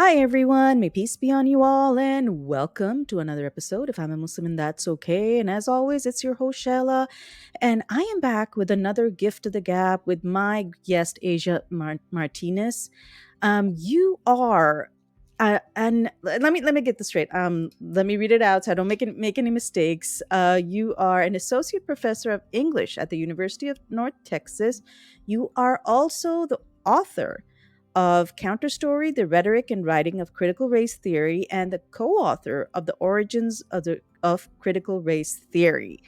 Hi, everyone. May peace be on you all, and welcome to another episode of I'm a Muslim and That's Okay. And as always, it's your host, Shayla, and I am back with another gift to the gap with my guest, Asia Martinez. You are. And let me get this straight. Let me read it out so I don't make any mistakes. You are an associate professor of English at the University of North Texas. You are also the author of Counterstory, the Rhetoric and Writing of Critical Race Theory, and the co-author of The Origins of Critical Race Theory.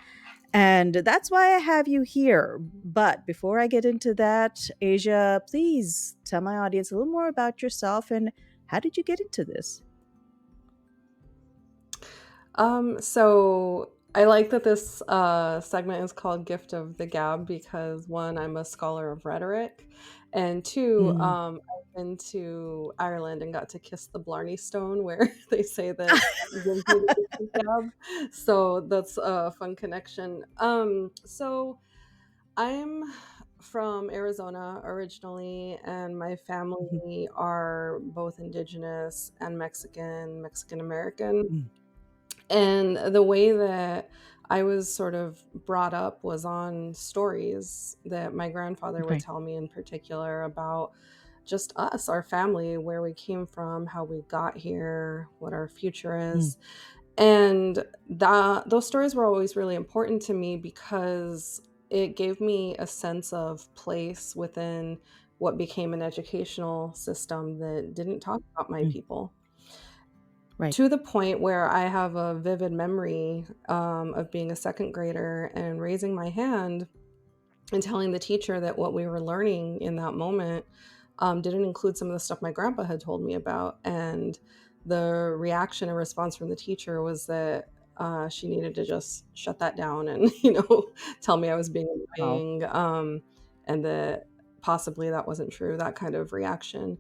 And that's why I have you here. But before I get into that, Asia, please tell my audience a little more about yourself and how did you get into this? So I like that this segment is called Gift of the Gab because one, I'm a scholar of rhetoric, and two, Mm. I've been to Ireland and got to kiss the Blarney Stone where they say that gives you the gift of gab. So that's a fun connection. So I'm from Arizona originally, and my Mhm. family are both indigenous and Mexican American. Mm. And the way that I was sort of brought up was on stories that my grandfather would Right. tell me in particular about just us, our family, where we came from, how we got here, what our future Mm. is. And that those stories were always really important to me because it gave me a sense of place within what became an educational system that didn't talk about my Mm. people. Right. To the point where I have a vivid memory, of being a second grader and raising my hand and telling the teacher that what we were learning in that moment, didn't include some of the stuff my grandpa had told me about, and the reaction and response from the teacher was that, she needed to just shut that down and, tell me I was being Wow. annoying, and that possibly that wasn't true, that kind of reaction.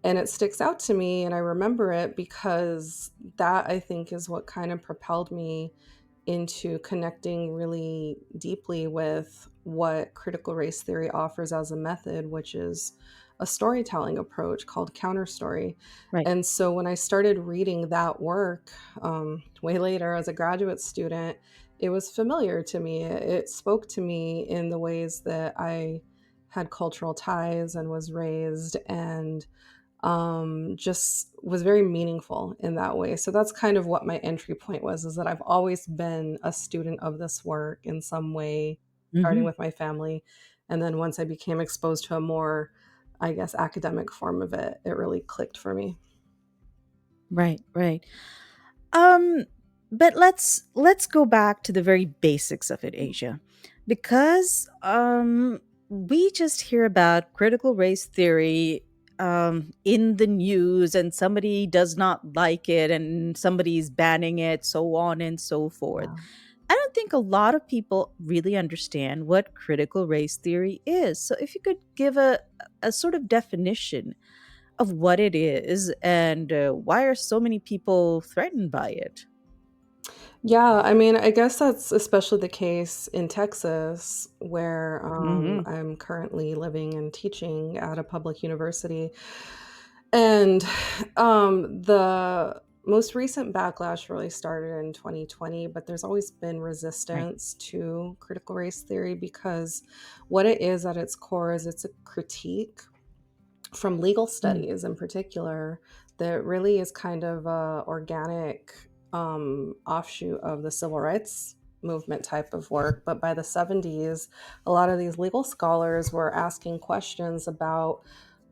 And it sticks out to me, and I remember it because that, I think, is what kind of propelled me into connecting really deeply with what critical race theory offers as a method, which is a storytelling approach called Counterstory. Right. And so when I started reading that work, way later as a graduate student, it was familiar to me. It spoke to me in the ways that I had cultural ties and was raised, and just was very meaningful in that way. So that's kind of what my entry point was, is that I've always been a student of this work in some way, starting Hmm. with my family. And then once I became exposed to a more, I guess, academic form of it, it really clicked for me. Right. Right. Um, but let's go back to the very basics of it, Asia, because we just hear about critical race theory in the news, and somebody does not like it, and somebody's banning it, so on and so forth. Yeah. I don't think a lot of people really understand what critical race theory is. So if you could give a sort of definition of what it is and why are so many people threatened by it? Yeah, I mean, I guess that's especially the case in Texas, where Mhm. I'm currently living and teaching at a public university. And the most recent backlash really started in 2020, but there's always been Right. resistance to critical race theory because what it is at its core is it's a critique from legal Mm. studies in particular that really is kind of a organic offshoot of the civil rights movement type of work. But by the 70s, a lot of these legal scholars were asking questions about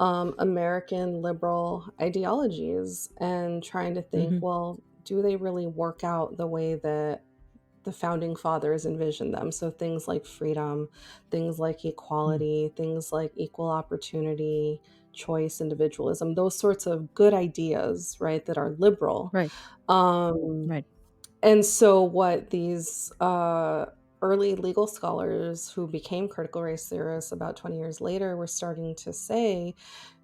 American liberal ideologies and trying to think, Mhm. well, do they really work out the way that the founding fathers envisioned them? So things like freedom, things like Mm. equality, things like equal opportunity, choice, individualism, those sorts of good ideas, right, that are liberal. Right. Um, Right. and so what these early legal scholars who became critical race theorists about 20 years later were starting to say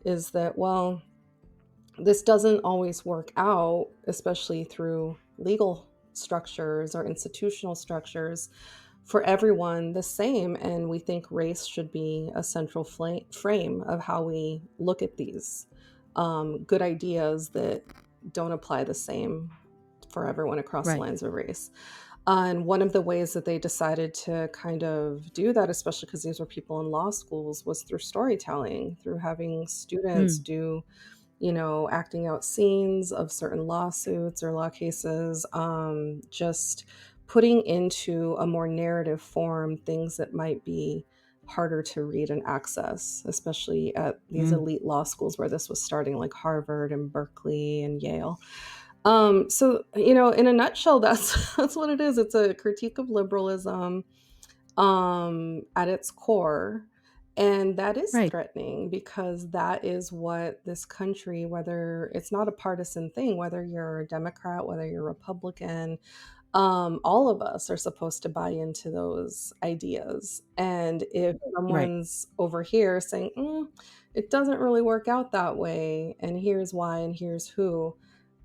is that, well, this doesn't always work out, especially through legal structures or institutional structures, for everyone the same. And we think race should be a central frame of how we look at these. good ideas that don't apply the same for everyone across the Right. lines of race. And one of the ways that they decided to kind of do that, especially because these were people in law schools, was through storytelling, through having students Mm. do, acting out scenes of certain lawsuits or law cases, just putting into a more narrative form things that might be harder to read and access, especially at these Mm. elite law schools where this was starting, like Harvard and Berkeley and Yale. So, in a nutshell, that's that's what it is. It's a critique of liberalism, at its core. And that is Right. threatening because that is what this country, whether it's not a partisan thing, whether you're a Democrat, whether you're Republican, all of us are supposed to buy into those ideas. And if Right. someone's over here saying, it doesn't really work out that way, and here's why, and here's who,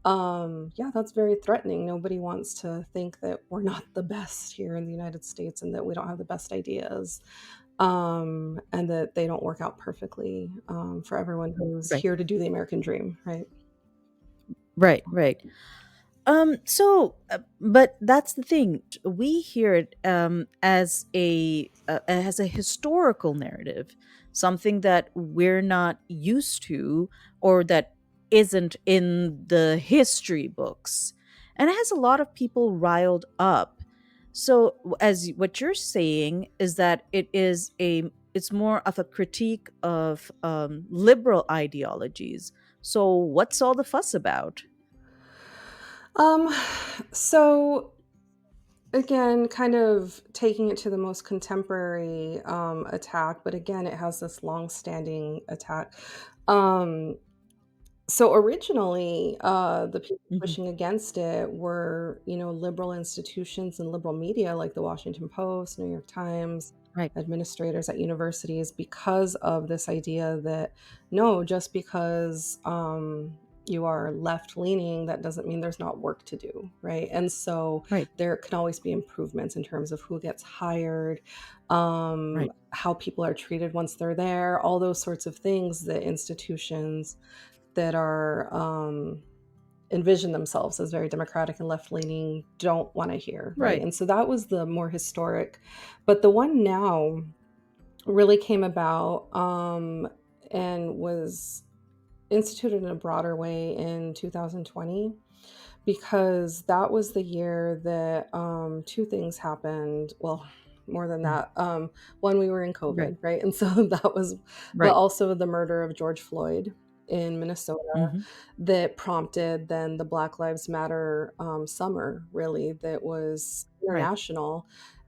yeah, that's very threatening. Nobody wants to think that we're not the best here in the United States and that we don't have the best ideas, and that they don't work out perfectly, for everyone who's Right. here to do the American dream, right? Right. Right. But that's the thing. We hear it as a historical narrative, something that we're not used to, or that isn't in the history books, and it has a lot of people riled up. So, as what you're saying is that it's more of a critique of liberal ideologies. So, what's all the fuss about? Um, so again, kind of taking it to the most contemporary, attack, but again, it has this long-standing attack. Um, so originally, the people Hmm. pushing against it were, liberal institutions and liberal media like the Washington Post, New York Times, Right. administrators at universities, because of this idea that no, just because you are left leaning, that doesn't mean there's not work to do, right? And so Right. there can always be improvements in terms of who gets hired, Right. how people are treated once they're there, all those sorts of things that institutions that are envision themselves as very democratic and left leaning don't want to hear, right? Right. And so that was the more historic, but the one now really came about, and was instituted in a broader way in 2020, because that was the year that two things happened. Well, more than Mm. that. One, we were in Right. COVID, right? And so that was, but Right. also the murder of George Floyd in Minnesota Hmm. that prompted then the Black Lives Matter summer, really, that was Right. international.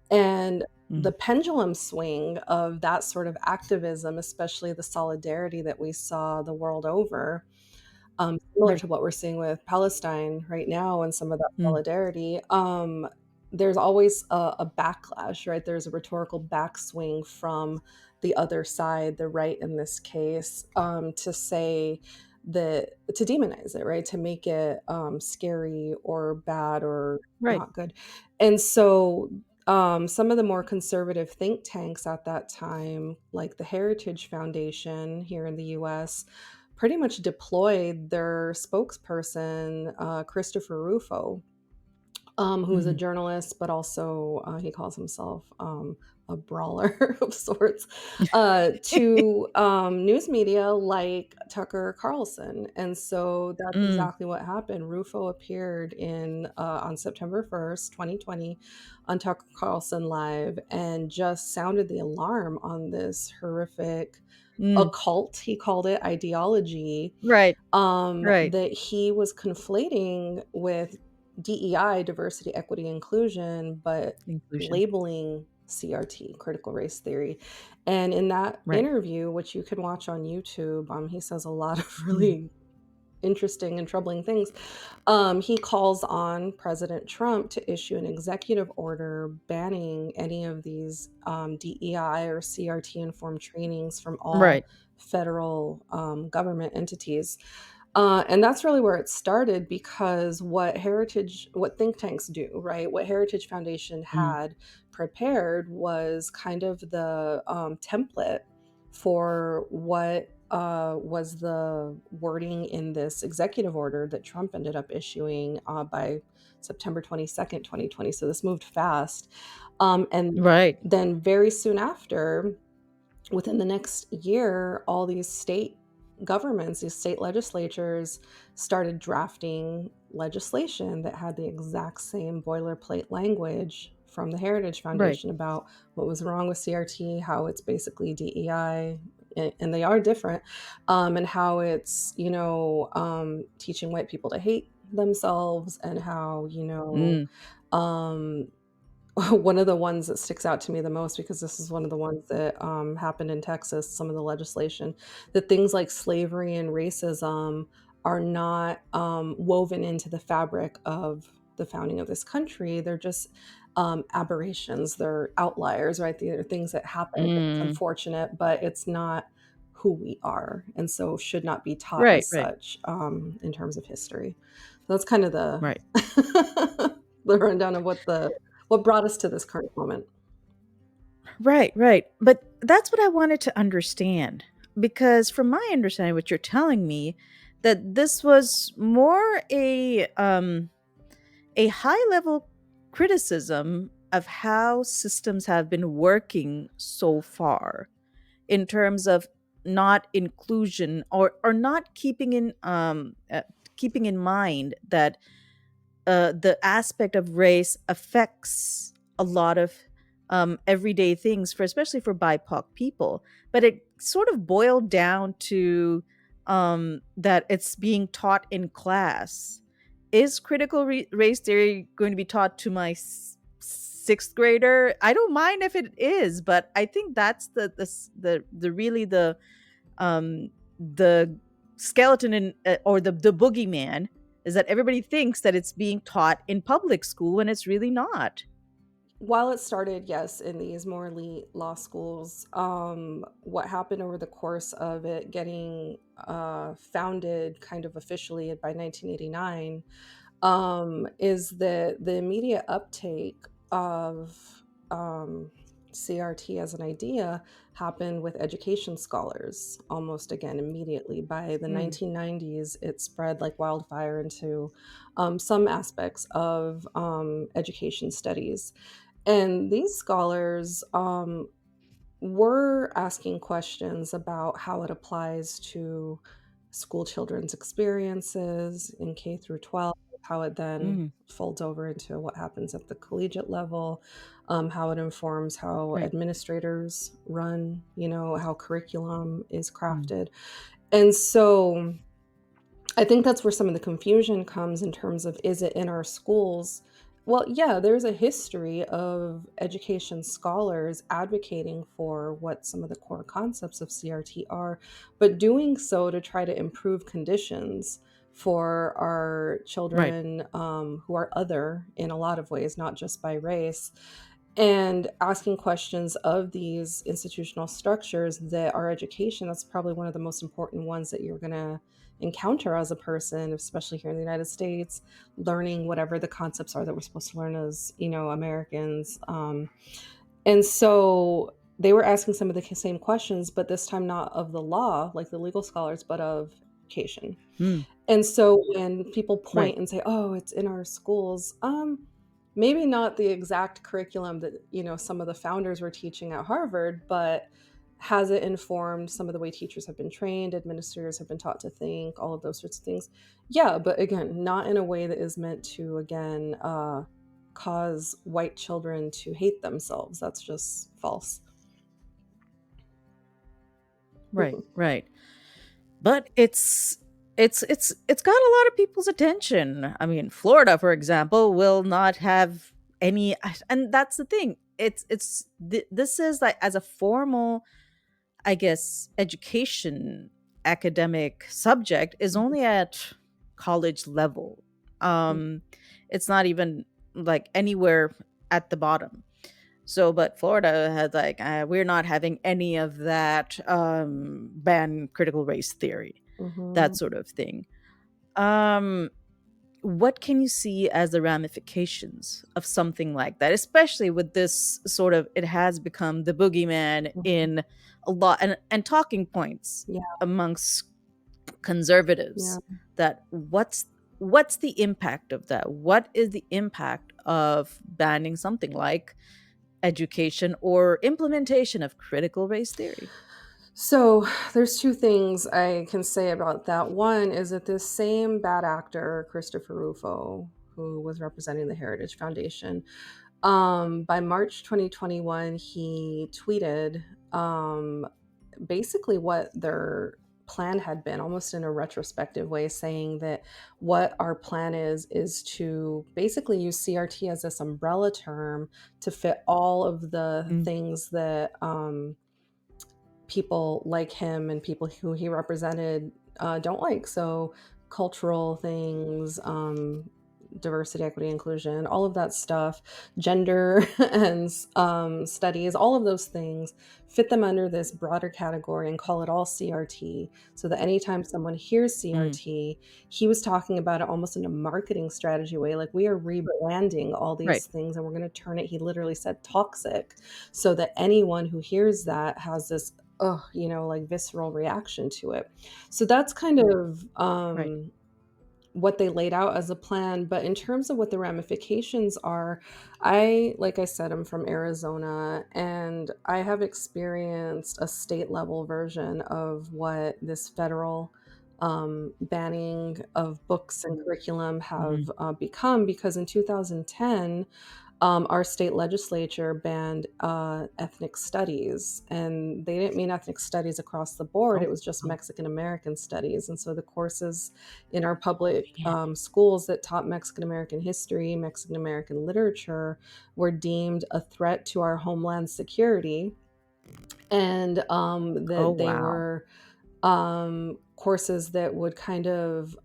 And the Mm. pendulum swing of that sort of activism, especially the solidarity that we saw the world over, similar Right. to what we're seeing with Palestine right now and some of that Mm. solidarity, there's always a backlash, right? There's a rhetorical backswing from the other side, the right in this case, to say that, to demonize it, right? To make it scary or bad or Right. not good. And so some of the more conservative think tanks at that time, like the Heritage Foundation here in the US, pretty much deployed their spokesperson, Christopher Rufo, who is a Hmm. journalist, but also he calls himself a brawler of sorts, to news media like Tucker Carlson. And so that's Mm. exactly what happened. Rufo appeared on September 1st, 2020, on Tucker Carlson Live, and just sounded the alarm on this horrific Mm. occult, he called it, ideology, Right. Right. that he was conflating with DEI, diversity, equity, inclusion, but Inclusion. labeling CRT, critical race theory. And in that Right. interview, which you can watch on YouTube, he says a lot of Mm. really interesting and troubling things. He calls on President Trump to issue an executive order banning any of these DEI or CRT informed trainings from all Right. federal government entities. And that's really where it started, because what think tanks do, right? What Heritage Foundation Mm. had prepared was kind of the template for what was the wording in this executive order that Trump ended up issuing by September 22nd, 2020. So this moved fast. And Right. then very soon after, within the next year, all these state governments, these state legislatures started drafting legislation that had the exact same boilerplate language from the Heritage Right. Foundation about what was wrong with CRT, how it's basically DEI, and they are different, and how it's, teaching white people to hate themselves, and how, Mm. um, one of the ones that sticks out to me the most, because this is one of the ones that happened in Texas, some of the legislation, that things like slavery and racism are not woven into the fabric of the founding of this country. They're just aberrations, they're outliers, right? They're things that happen. It's Mm. unfortunate, but it's not who we are, and so should not be taught Right. as Right. such in terms of history. So that's kind of the Right. the rundown of what brought us to this current moment. Right. Right. But that's what I wanted to understand, because from my understanding, what you're telling me, that this was more a high level criticism of how systems have been working so far in terms of not inclusion, or not keeping in mind that the aspect of race affects a lot of everyday things, for especially for BIPOC people. But it sort of boiled down to that it's being taught in class. Is critical race theory going to be taught to my sixth grader? I don't mind if it is, but I think that's the really the skeleton in, or the boogeyman, is that everybody thinks that it's being taught in public school when it's really not. While it started, yes, in these more elite law schools, what happened over the course of it getting founded kind of officially by 1989, is that the immediate uptake of CRT as an idea happened with education scholars almost again immediately. By the Mm. 1990s, it spread like wildfire into some aspects of education studies. And these scholars were asking questions about how it applies to school children's experiences in K through 12, how it then Mm. folds over into what happens at the collegiate level, how it informs how Right. administrators run, how curriculum is Mm. crafted. And so I think that's where some of the confusion comes in terms of, is it in our schools? Well, yeah, there's a history of education scholars advocating for what some of the core concepts of CRT are, but doing so to try to improve conditions for our Right. children who are other in a lot of ways, not just by race, and asking questions of these institutional structures that our education, that's probably one of the most important ones that you're going to encounter as a person, especially here in the United States, learning whatever the concepts are that we're supposed to learn as, Americans. And so they were asking some of the same questions, but this time not of the law, like the legal scholars, but of education. Mm. And so when people Right. point and say, "Oh, it's in our schools," maybe not the exact curriculum that, some of the founders were teaching at Harvard, but has it informed some of the way teachers have been trained, administrators have been taught to think, all of those sorts of things? Yeah, but again, not in a way that is meant to, again, cause white children to hate themselves. That's just false. Right. Right. But it's got a lot of people's attention. I mean, Florida, for example, will not have any, and that's the thing. This is like, as a formal, I guess, education academic subject, is only at college level. Um, it's not even like anywhere at the bottom. So, but Florida had like, we're not having any of that, ban critical race theory, that Mhm. sort of thing. Um, what can you see as the ramifications of something like that, especially with this sort of, it has become the boogeyman Mhm. in a lot, and talking points Yeah. amongst Yeah. conservatives, that what's the impact of that? What is the impact of banning something like education or implementation of critical race theory? So there's two things I can say about that. One is that this same bad actor, Christopher Rufo, who was representing the Heritage Foundation, by March 2021, he tweeted basically what their plan had been, almost in a retrospective way, saying that what our plan is to basically use CRT as this umbrella term to fit all of the Mm, things that people like him and people who he represented don't like. So, cultural things, diversity, equity, inclusion, all of that stuff, gender and studies, all of those things fit them under this broader category and call it all CRT. So that anytime someone hears mm, CRT, he was talking about it almost in a marketing strategy way. Like, we are rebranding all right. these things and we're going to turn it, he literally said, toxic, so that anyone who hears that has this like visceral reaction to it. So that's kind of Right. what they laid out as a plan. But in terms of what the ramifications are, like I said, I'm from Arizona and I have experienced a state level version of what this federal banning of books and curriculum Mhm. have become, because in 2010, our state legislature banned ethnic studies, and they didn't mean ethnic studies across the board. Oh, It was just wow. Mexican American studies. And so the courses in our public Man. schools that taught Mexican American history, Mexican American literature, were deemed a threat to our homeland security, and Oh, that they wow. were courses that would kind of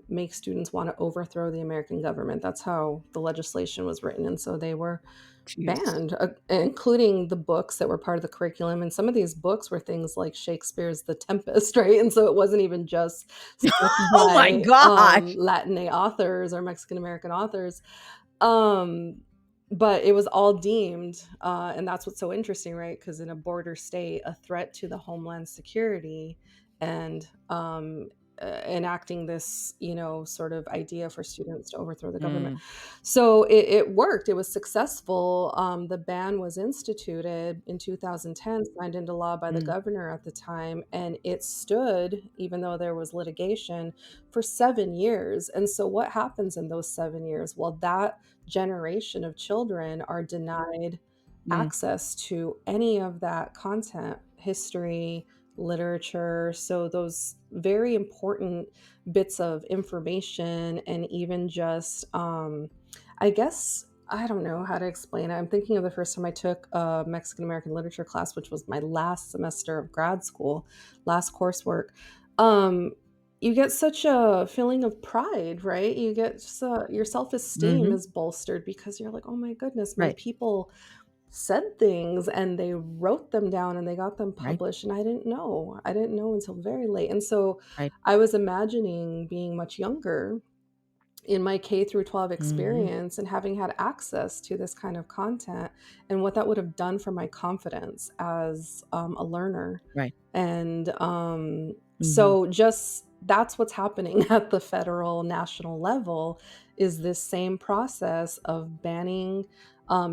make students want to overthrow the American government. That's how the legislation was written. And so they were Jeez. banned, including the books that were part of the curriculum. And some of these books were things like Shakespeare's The Tempest, right? And so it wasn't even just stuff Oh my by gosh. Latin authors or Mexican American authors. Um, but it was all deemed, and that's what's so interesting, right? Because in a border state, a threat to the homeland security, and enacting this, sort of idea for students to overthrow the government. Mm, So it worked. It was successful. The ban was instituted in 2010, signed into law by the mm, governor at the time, and it stood, even though there was litigation, for 7 years. And so, what happens in those 7 years? Well, that generation of children are denied mm, access to any of that content, history, literature. So, those very important bits of information, and even just, I guess, I don't know how to explain it. I'm thinking of the first time I took a Mexican American literature class, which was my last semester of grad school, last coursework. Um, you get such a feeling of pride, right? You get just your self esteem mhm. is bolstered because you're like, oh my goodness, my Right. people said things and they wrote them down and they got them Right. published. And I didn't know. I didn't know until very late. And so Right. I was imagining being much younger in my K through 12 Mhm. experience and having had access to this kind of content, and what that would have done for my confidence as a learner. Right. And Mhm. so just that's what's happening at the federal national level, is this same process of banning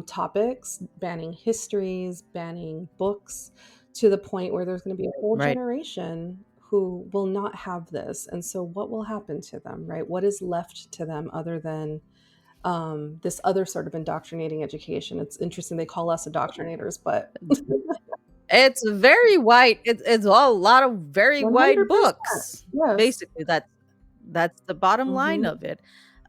topics, banning histories, banning books, to the point where there's going to be a whole Right. generation who will not have this. And so, what will happen to them, right? What is left to them other than this other sort of indoctrinating education? It's interesting. They call us indoctrinators, but It's very white. It's a lot of very white 100%. books. Yes. Basically, that's the bottom line Hmm. of it.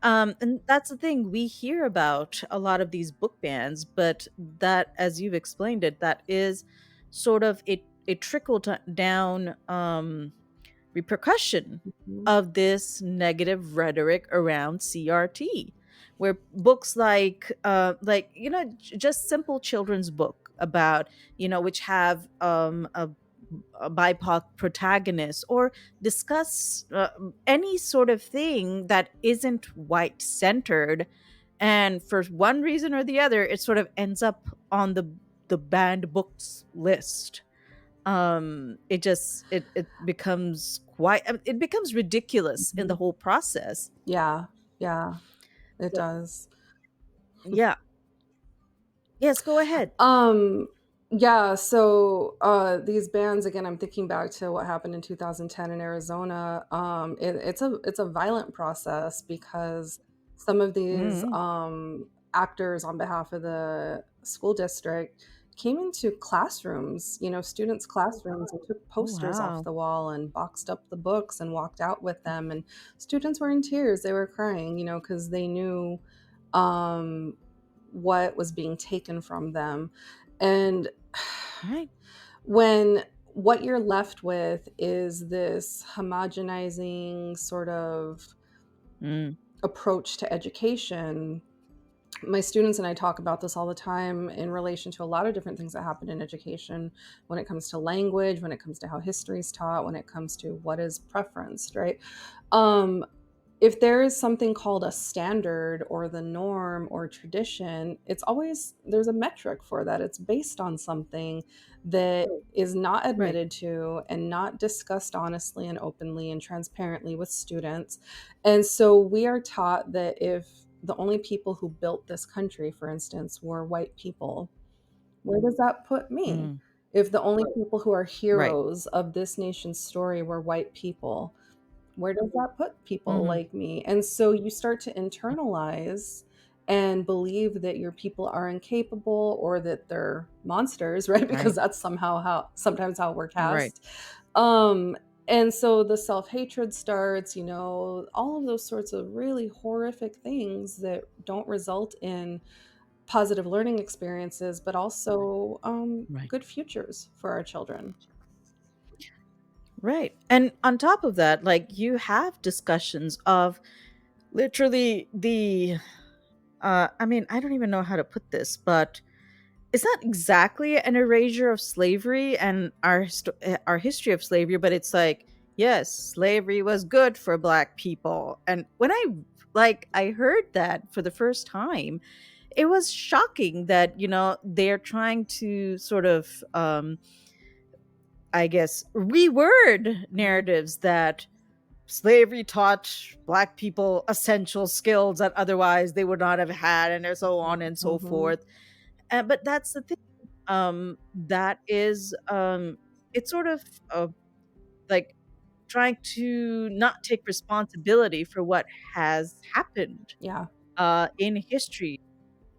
And that's the thing, we hear about a lot of these book bans, but that, as you've explained it, that is sort of a trickle down repercussion Hmm. of this negative rhetoric around CRT, where books like just simple children's book about which have a BIPOC protagonist, or discuss any sort of thing that isn't white centered, and for one reason or the other, it sort of ends up on the banned books list. It becomes quite, it becomes ridiculous in the Mhm. whole process. Yeah, yeah, it So does. yeah, yes, go ahead. Um, yeah, so, these bands, again, I'm thinking back to what happened in 2010 in Arizona. It's a violent process because some of these, Mm. actors on behalf of the school district came into classrooms, students' classrooms, and took Oh, posters off wow. the wall and boxed up the books and walked out with them, and students were in tears, they were crying, because they knew, um what was being taken from them. And Right. when what you're left with is this homogenizing sort of Mm. approach to education. My students and I talk about this all the time in relation to a lot of different things that happen in education when it comes to language, when it comes to how history is taught, when it comes to what is preferenced, right? Um, if there is something called a standard or the norm or tradition, it's always there's a metric for that. It's based on something that is not Right. admitted to and not discussed honestly and openly and transparently with students. And so we are taught that if the only people who built this country, for instance, were white people, where does that put me? Mm. If the only people who are Right. heroes of this nation's story were white people, where does that put people Mhm. like me? And so you start to internalize and believe that your people are incapable or that they're monsters, right? Because Right. that's somehow how sometimes how we're Right. cast. Um, and so the self-hatred starts, all of those sorts of really horrific things that don't result in positive learning experiences, but also Right. good futures for our children. Right. And on top of that, like, you have discussions of literally the I mean, I don't even know how to put this, but it's not exactly an erasure of slavery and our history of slavery, but it's like, yes, slavery was good for black people. And when I heard that for the first time, it was shocking that, they're trying to sort of I guess reword narratives that slavery taught black people essential skills that otherwise they would not have had, and so on and so Mhm. forth. But that's the thing. That is, it's sort of like trying to not take responsibility for what has happened Yeah. in history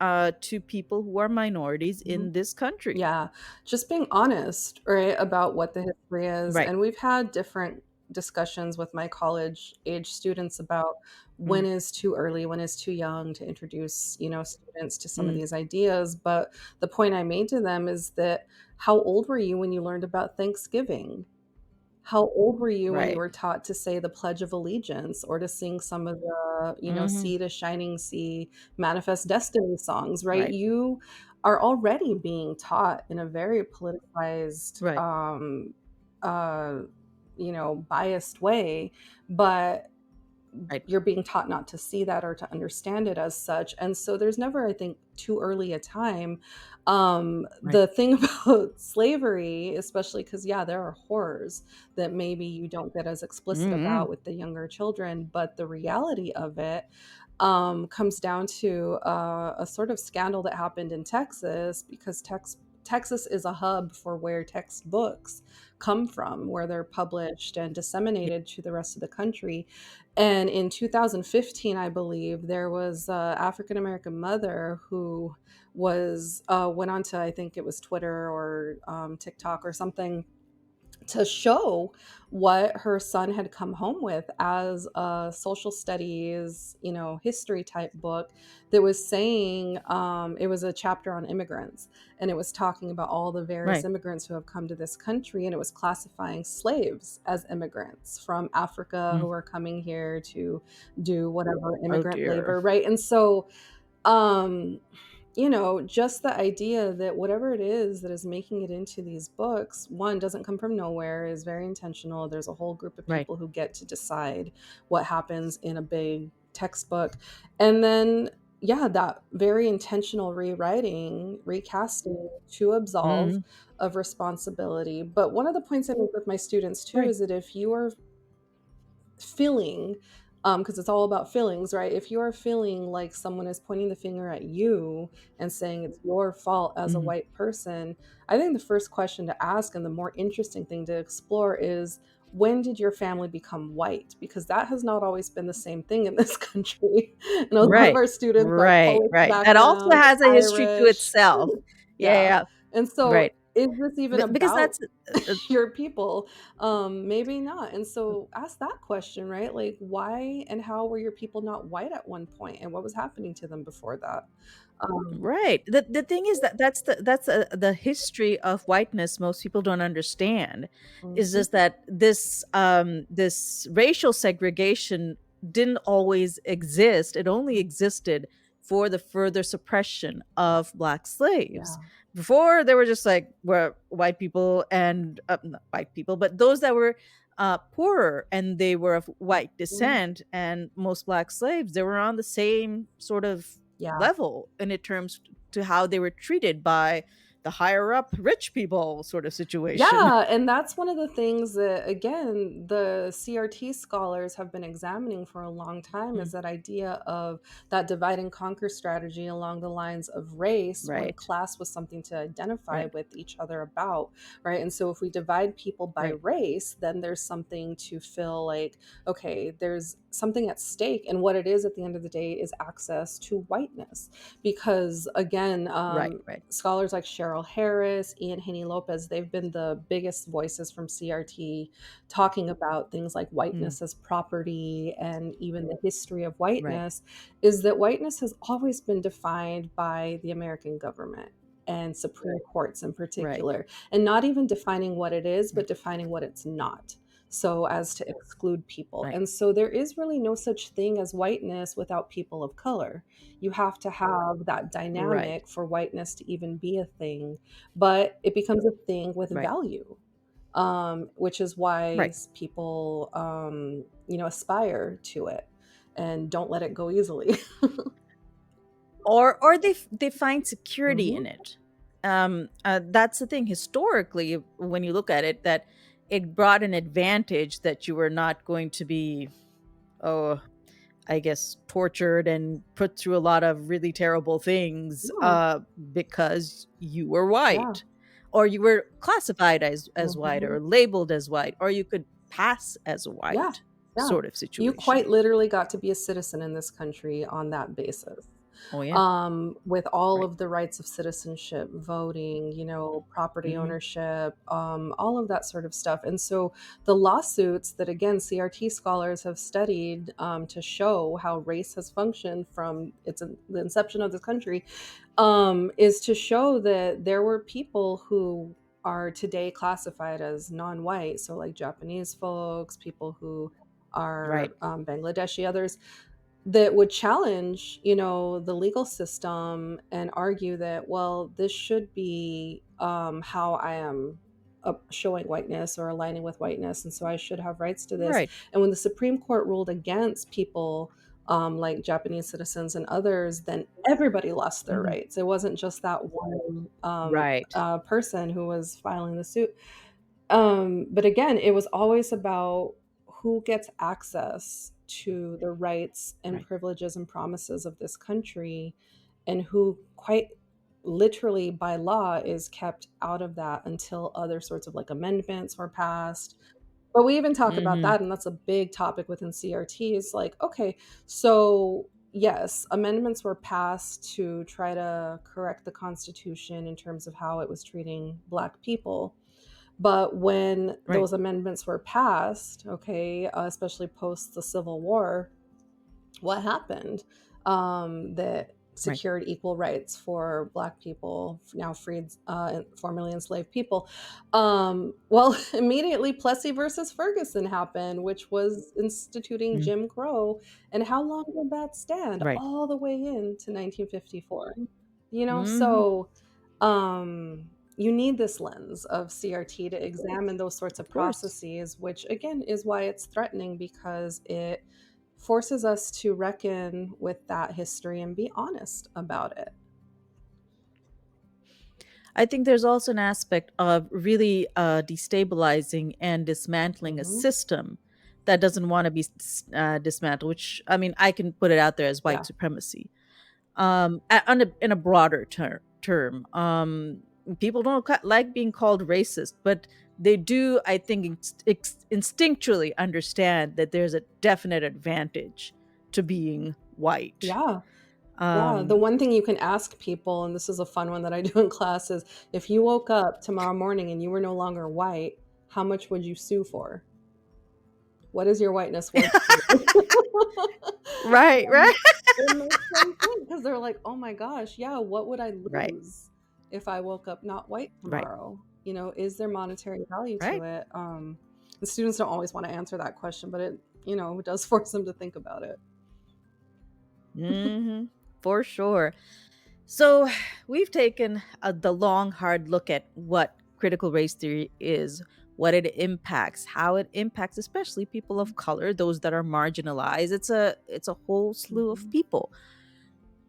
to people who are minorities Mhm. in this country. Yeah, just being honest, right, about what the history is, Right. and we've had different discussions with my college age students about when Mm, is too early, when is too young to introduce, students to some of mm, these ideas, but the point I made to them is that how old were you when you learned about Thanksgiving? How old were you when you right. were taught to say the Pledge of Allegiance or to sing some of the, Hmm. Sea to Shining Sea, Manifest Destiny songs, right? Right. You are already being taught in a very politicized, Right. uh, biased way, but Right. you're being taught not to see that or to understand it as such. And so there's never, I think, too early a time. Right. The thing about slavery, especially because, yeah, there are horrors that maybe you don't get as explicit Mm-hmm. about with the younger children, but the reality of it comes down to a sort of scandal that happened in Texas because Texas is a hub for where textbooks come from, where they're published and Yeah. disseminated to the rest of the country. And in 2015, I believe, there was a African American mother who went on to, I think it was Twitter or TikTok or something, to show what her son had come home with as a social studies, history type book that was saying it was a chapter on immigrants, and it was talking about all the various Right. immigrants who have come to this country, and it was classifying slaves as immigrants from Africa Mm. who are coming here to do whatever Oh immigrant dear. labor, right? And so um just the idea that whatever it is that is making it into these books, one, doesn't come from nowhere, is very intentional. There's a whole group of Right. people who get to decide what happens in a big textbook. And then yeah, that very intentional rewriting, recasting to absolve Mhm. of responsibility. But one of the points I make with my students too Right. is that if you are feeling, because it's all about feelings, right? If you are feeling like someone is pointing the finger at you and saying it's your fault as a Mhm. white person, I think the first question to ask and the more interesting thing to explore is, when did your family become white? Because that has not always been the same thing in this country. And a lot of Right. our students are Right, Polish right. That also background, has a history to Irish. itself. Yeah, Yeah. yeah. And so Right. is this even Because about that's uh, your people? Maybe not. And so ask that question, right? Like, why and how were your people not white at one point, and what was happening to them before that? Um, right. The thing is that the history of whiteness most people don't understand. Is mhm. just that this racial segregation didn't always exist. It only existed for the further suppression of black slaves. Yeah. Before there were just like were white people and not white people, but those that were poorer and they were of white Mm, descent, and most black slaves, they were on the same sort of yeah. level in it terms to how they were treated by the higher up rich people sort of situation. Yeah, and that's one of the things that, again, the CRT scholars have been examining for a long time, is Mm, that idea of that divide and conquer strategy along the lines of race, when right, class was something to identify right, with each other about, right? And so if we divide people by right, race, then there's something to feel like, okay, there's something at stake. And what it is at the end of the day is access to whiteness. Because again, right, right. scholars like Cheryl Harris, Ian Haney Lopez, they've been the biggest voices from CRT talking about things like Mm, whiteness as property and even the history of right, whiteness, is that whiteness has always been defined by the American government and Supreme Courts in right, particular, and not even defining what it is, but right, defining what it's not. So as to exclude people. right, And so there is really no such thing as whiteness without people of color. You have to have that right, dynamic for whiteness to even be a thing, but it becomes a thing with right, value, which is why right. people, aspire to it and don't let it go easily. Or they find security in Mhm. it. That's the thing. Historically, when you look at it, that it brought an advantage that you were not going to be, oh, I guess, tortured and put through a lot of really terrible things Yeah, because you were yeah. white, or you were classified as white, Mhm. or labeled as white, or you could pass as Yeah, white, yeah. sort of You quite situation. literally got to be a citizen in this country on that basis. Oh yeah, With all right. of the rights of citizenship, voting, property Hmm. ownership, all of that sort of stuff. And so the lawsuits that, again, CRT scholars have studied, to show how race has functioned from the inception of this country, is to show that there were people who are today classified as non-white, so like Japanese folks, people who Right. are Bangladeshi, others that would challenge, the legal system and argue that, well, this should be, how I am showing whiteness or aligning with whiteness, and so I should have rights to this. Right. And when the Supreme Court ruled against people, like Japanese citizens and others, then everybody lost their Hmm. rights. It wasn't just that one Right. person who was filing the suit. But again, it was always about who gets access to the rights and Right. privileges and promises of this country, and who quite literally by law is kept out of that until other sorts of like amendments were passed. But we even talk about Hmm. that, and that's a big topic within CRT, is like, okay, so yes, amendments were passed to try to correct the Constitution in terms of how it was treating Black people. But when Right. those amendments were passed, okay, especially post the Civil War, what happened? That Right. secured equal rights for Black people, now freed, formerly enslaved people. Well, immediately Plessy versus Ferguson happened, which was instituting Mm. Jim Crow. And how long did that stand? Right. All the way into 1954. Hmm. So you need this lens of CRT to examine those sorts of Of course. processes, which again is why it's threatening, because it forces us to reckon with that history and be honest about it. I think there's also an aspect of really destabilizing and dismantling a Hmm. system that doesn't want to be dismantled, which, I mean, I can put it out there as white Yeah. supremacy. In a broader term, people don't like being called racist, but they do, I think, instinctually understand that there's a definite advantage to being white. Yeah. Yeah, the Um, one thing you can ask people, and this is a fun one that I do in class, is if you woke up tomorrow morning and you were no longer white, how much would you sue for? What is your whiteness worth to you? right, right, And it makes them think because they're like, "Oh my gosh, yeah, what would I right, lose if I woke up not white right, tomorrow?" You know, is there monetary value to right. it? The students don't always wanna answer that question, but it does force them to think about it. Hmm. For sure. So, we've taken the long, hard look at what critical race theory is, what it impacts, how it impacts, especially people of color, those that are marginalized. It's a whole slew of Mhm. people.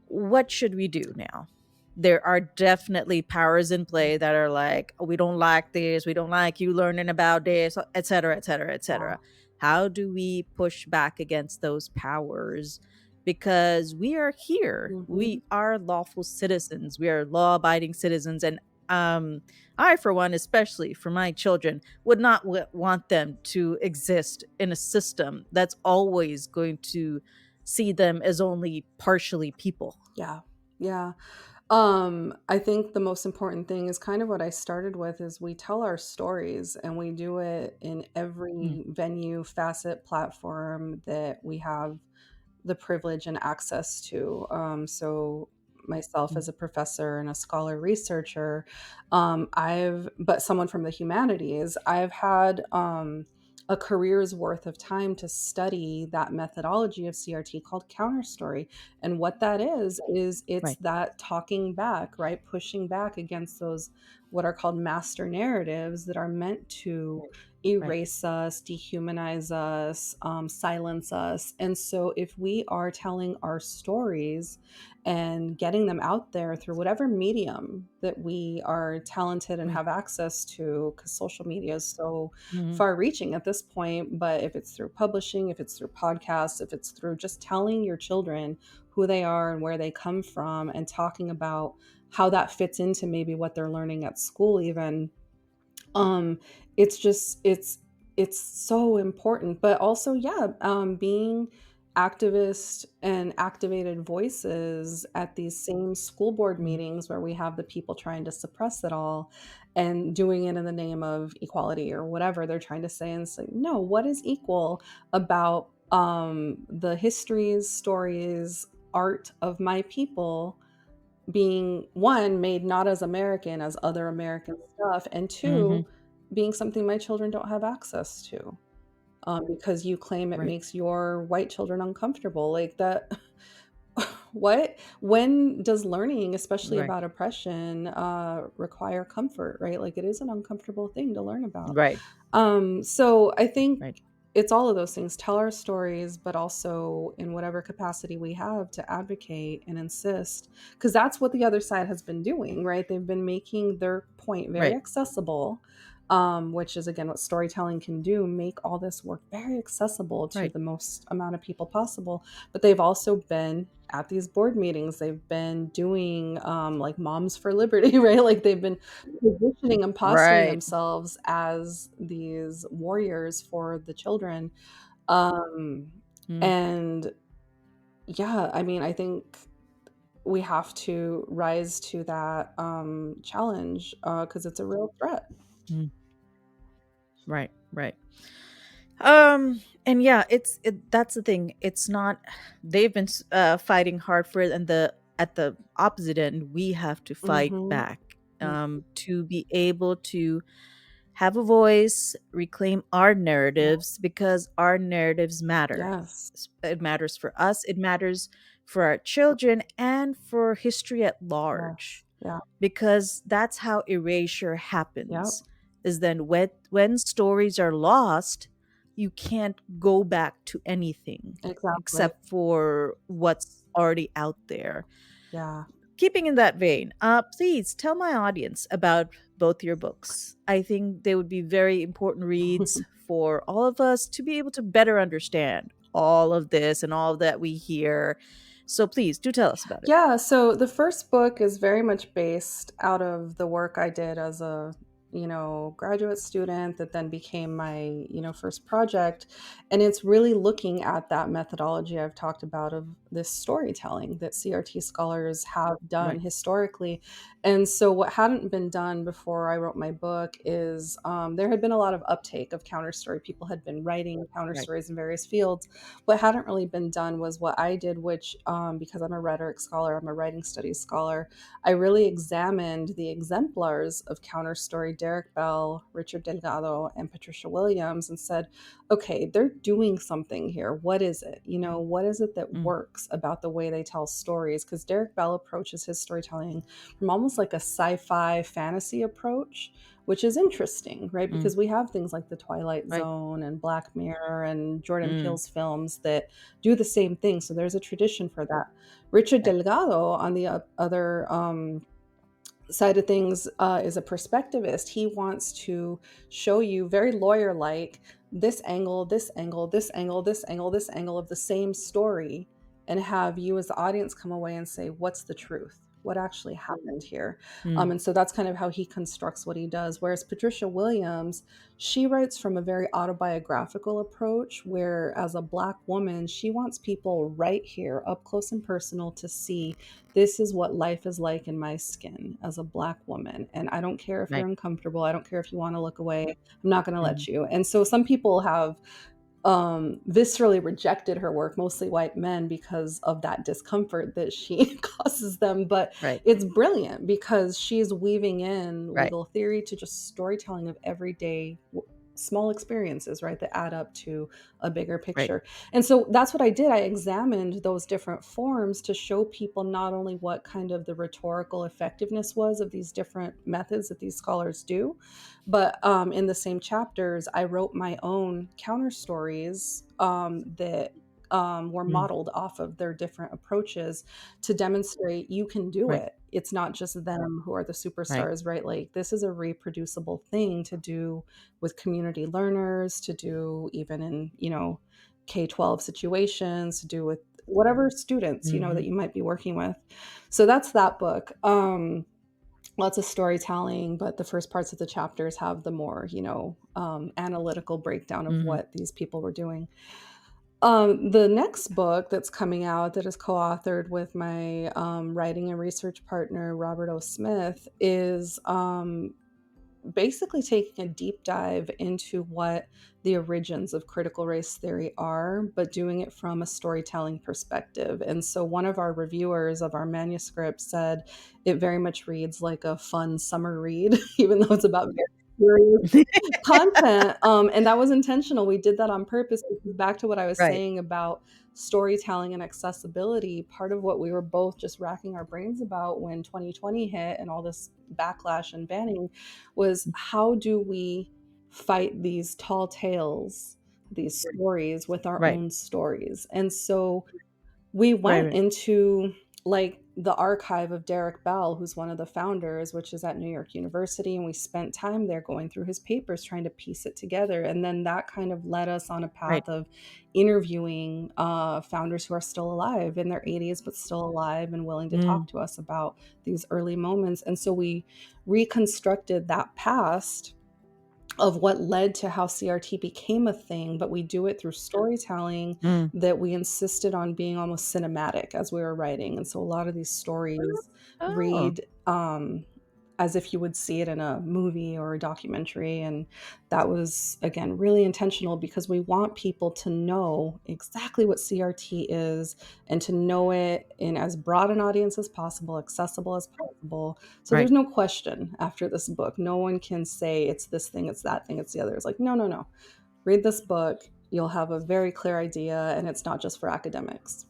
What should we do now? There are definitely powers in play that are like, "Oh, we don't like this, we don't like you learning about this, et cetera, et cetera, et Yeah. cetera." How do we push back against those powers? Because we are here, Mhm. we are lawful citizens, we are law-abiding citizens, and I, for one, especially for my children, would not want them to exist in a system that's always going to see them as only partially people. Yeah. Yeah. I think the most important thing is kind of what I started with is we tell our stories and we do it in Mm, every venue, facet, platform that we have the privilege and access to. So myself mm, as a professor and a scholar researcher, but someone from the humanities, I've had a career's worth of time to study that methodology of CRT called Counterstory. And what that is it's right, that talking back, right? Pushing back against those what are called master narratives that are meant to right. erase us, dehumanize us, silence us. And so, if we are telling our stories and getting them out there through whatever medium that we are talented and Mm, have access to, because social media is so mhm, far reaching at this point, but if it's through publishing, if it's through podcasts, if it's through just telling your children who they are and where they come from and talking about how that fits into maybe what they're learning at school, even um, it's just it's so important, but also, yeah, being activist and activated voices at these same school board mm, meetings where we have the people trying to suppress it all and doing it in the name of equality or whatever they're trying to say and say, "No, what is equal about, the histories, stories, art of my people being, 1, made not as American as other American stuff, and 2, mhm, being something my children don't have access to, because you claim it right, makes your white children uncomfortable, like, that what? When does learning, especially right, about oppression, require comfort, right? Like, it is an uncomfortable thing to learn about. right, So I think right, it's all of those things. Tell our stories, but also in whatever capacity we have to advocate and insist, because that's what the other side has been doing, right? They've been making their point very right, accessible, which is again what storytelling can do, make all this work very accessible to right, the most amount of people possible. But they've also been at these board meetings, they've been doing like Moms for Liberty, right? Like they've been positioning and posturing right. themselves as these warriors for the children. Um, Mm, and yeah, I mean, I think we have to rise to that challenge because it's a real threat. mm, right, right. And yeah, that's the thing. It's not they've been fighting hard for it, and the at the opposite end, we have to fight Hmm. back to be able to have a voice, reclaim our Yeah. narratives because our narratives matter. Yes. It matters for us, it matters for our children, and for history at large Yes. Yeah. because that's how erasure Yep. happens. Is then when stories are lost, you can't go back to anything Exactly. except for what's already out there. Yeah. Keeping in that vein, please tell my audience about both your books. I think they would be very important reads for all of us to be able to better understand all of this and all that we hear. So please do tell us about it. Yeah, so the first book is very much based out of the work I did as a, graduate student that then became my, first project. And it's really looking at that methodology I've talked about of this storytelling that CRT scholars have done Right, historically. And so what hadn't been done before I wrote my book is there had been a lot of uptake of counterstory. People had been writing right. counterstories in various fields. What hadn't really been done was what I did, which, because I'm a rhetoric scholar, I'm a writing studies scholar, I really examined the exemplars of counterstory, Derek Bell, Richard Delgado, and Patricia Williams, and said, okay, they're doing something here. What is it? What is it that Mm, works about the way they tell stories? Because Derek Bell approaches his storytelling from almost like a sci-fi fantasy approach, which is interesting, right? mm, Because we have things like The Twilight right. Zone and Black Mirror and Jordan Mm, Peele's films that do the same thing. So there's a tradition for that. Richard right, Delgado, on the other side of things, is a perspectivist. He wants to show you very lawyer like this angle, this angle, this angle, this angle, this angle of the same story, and have you as the audience come away and say, what's the truth? What actually happened here? mm, And so that's kind of how he constructs what he does. Whereas Patricia Williams, she writes from a very autobiographical approach, where as a Black woman, she wants people right here, up close and personal, to see this is what life is like in my skin as a Black woman. And I don't care if you're right. uncomfortable. I don't care if you want to look away. I'm not going to Mm, let you. And so some people have viscerally rejected her work, mostly white men, because of that discomfort that she causes them. But right, it's brilliant because she's weaving in right, legal theory to just storytelling of everyday small experiences, right, that add up to a bigger right. picture. And so that's what I did. I examined those different forms to show people not only what kind of the rhetorical effectiveness was of these different methods that these scholars do, but in the same chapters, I wrote my own counter stories that were Mm, modeled off of their different approaches to demonstrate you can do right, it. It's not just them who are the right. superstars, right? Like, this is a reproducible thing to do with community learners, to do even in, K-12 situations, to do with whatever students, that Mhm, you might be working with. So that's that book. Lots of storytelling, but the first parts of the chapters have the more, analytical breakdown of mhm, what these people were doing. The next book that's coming out, that is co-authored with my writing and research partner Robert O. Smith, is basically taking a deep dive into what the origins of critical race theory are, but doing it from a storytelling perspective. And so one of our reviewers of our manuscript said it very much reads like a fun summer read, even though it's about very serious content, and that was intentional. We did that on purpose because, back to what I was right. saying about storytelling and accessibility, part of what we were both just racking our brains about when 2020 hit and all this backlash and banning was, how do we fight these tall tales, these stories with our Right, own stories? And so we right, went right, into, like, the archive of Derek Bell, who's one of the founders, which is at New York University, and we spent time there going through his papers trying to piece it together. And then that kind of led us on a right. path of interviewing founders who are still alive in their 80s, but still alive and willing to Mm, talk to us about these early moments. And so we reconstructed that past of what led to how CRT became a thing, but we do it through storytelling mm. that we insisted on being almost cinematic as we were writing. And so a lot of these stories Oh, read as if you would see it in a movie or a documentary. And that was, again, really intentional because we want people to know exactly what CRT is, and to know it in as broad an audience as possible, accessible as possible. So right. there's no question after this book. No one can say it's this thing, it's that thing, it's the other. It's like, no, no, no. Read this book. You'll have a very clear idea, and it's not just for academics.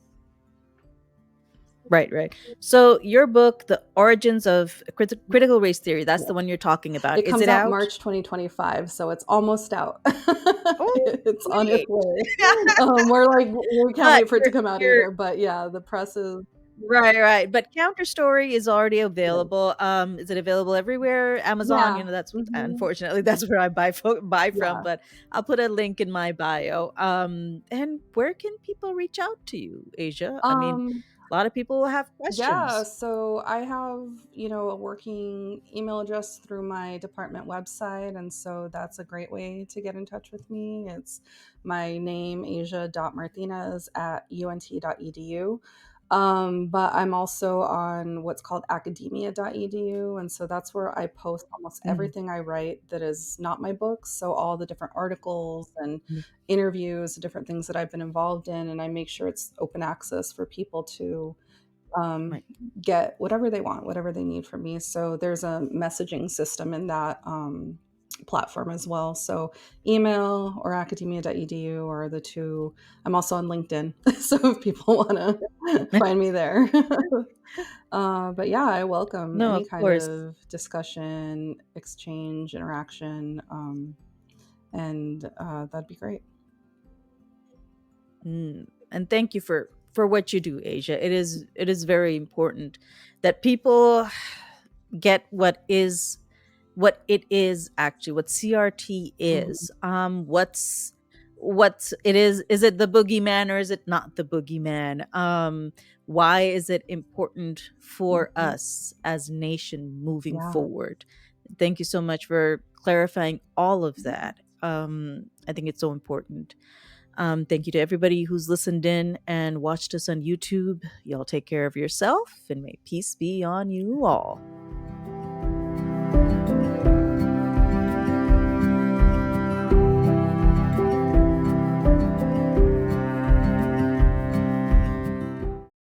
Right, right. So your book, The Origins of Critical Race Theory, that's Yeah. the one you're talking about. It Is comes it out out? March 2025, so it's almost out. Oh, It's on its great. way. We can't But wait for it to come out you're either, but yeah, the press is right, right. But Counterstory is already yes. available. Is it available everywhere? Amazon, Yeah. that's Mhm. unfortunately that's where I buy from, Yeah. but I'll put a link in my bio. And where can people reach out to you, Asia? I mean, Um, a lot of people have yeah, questions. so I have, a working email address through my department website, and so that's a great way to get in touch with me. It's my name, asia.martinez at unt.edu. But I'm also on what's called academia.edu, and so that's where I post almost Mhm. everything I write that is not my books. So all the different articles and Mhm. interviews, different things that I've been involved in, and I make sure it's open access for people to um, Right. get whatever they want, whatever they need from me. So there's a messaging system in that platform as well. So email or academia.edu are the two. I'm also on LinkedIn. So if people want to find me there. But yeah, I welcome No, any of kind course. of discussion, exchange, interaction. And that'd be great. And thank you for what you do, Asia. It is very important that people get what it is actually, what CRT Mhm. is. What's it is it the boogeyman or is it not the boogeyman? Why is it important for Mhm. us as nation moving Yeah. forward? Thank you so much for clarifying all of that. I think it's so important. Thank you to everybody who's listened in and watched us on YouTube. Y'all take care of yourself and may peace be on you all.